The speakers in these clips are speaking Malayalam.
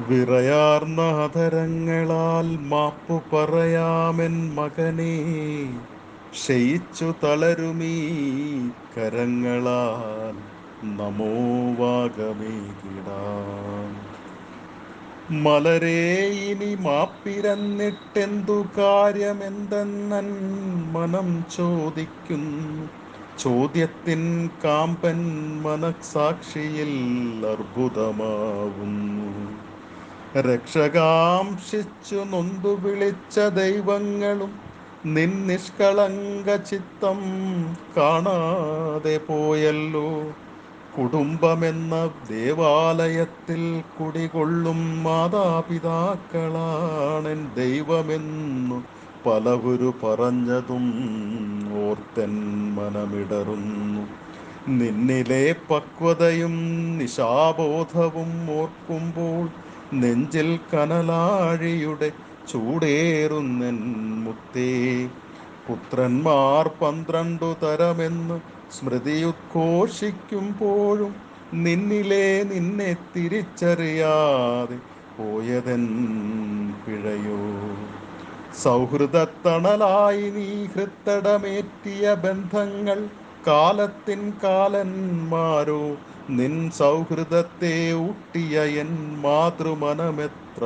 വിറയാർന്ന അധരങ്ങളാൽ മാപ്പു പറയാമെൻ മകനെ, ക്ഷയിച്ചു തളരുമീ കരങ്ങളാൽ നമോവാകമേകിടാം. മലരേ, ഇനി മാപ്പിരന്നിട്ടെന്തു കാര്യമെന്തെന്നൻ മനം ചോദിക്കുന്നു. ചോദ്യത്തിൻ കാമ്പൻ മനസാക്ഷിയിൽ അർബുദമാവുന്നു. രക്ഷകാംക്ഷിച്ചു നൊന്തു വിളിച്ച ദൈവങ്ങളും നിൻ നിഷ്കളങ്ക ചിത്തം കാണാതെ പോയല്ലോ. കുടുംബമെന്ന ദേവാലയത്തിൽ കുടികൊള്ളും മാതാപിതാക്കളാണെൻ ദൈവമെന്നു പലവരു പറഞ്ഞതും ഓർത്തൻ മനമിടറുന്നു. നിന്നിലെ പക്വതയും നിശാബോധവും ഓർക്കുമ്പോൾ നെഞ്ചിൽ കനലാഴിയുടെ ചൂടേറുന്നെൻ മുത്തേ. പുത്രന്മാർ 12 തരമെന്ന് സ്മൃതിയുദ്ഘോഷിക്കുമ്പോഴും നിന്നിലെ നിന്നെ തിരിച്ചറിയാതെ പോയതെൻ പിഴയോ. സൗഹൃദത്തണലായി നീ ഹൃത്തടമേറ്റിയ ബന്ധങ്ങൾ കാലത്തിൻ കാലന്മാരോ. നിൻ സൗഹൃദത്തെ ഊട്ടിയ എൻ മാതൃമനമെത്ര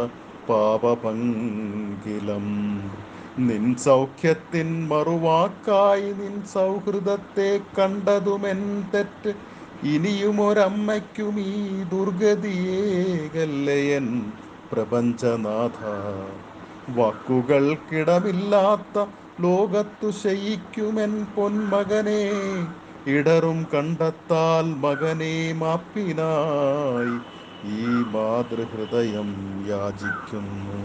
പാപപങ്കിലം. നിൻ സൗഖ്യത്തിൻ മറുവാക്കായി നിൻ സൗഹൃദത്തെ കണ്ടതുമെൻ തെറ്റ്. ഇനിയുമൊരമ്മയ്ക്കും ഈ ദുർഗതിയേകല്ലയൻ പ്രപഞ്ചനാഥ. വാക്കുകൾക്കിടമില്ലാത്ത ലോകത്തു ശയിക്കുമെൻ പൊന്മകനെ, ഇടറും കണ്ടെത്താൽ മകനെ മാപ്പിനായി ഈ മാതൃഹൃദയം യാചിക്കുന്നു.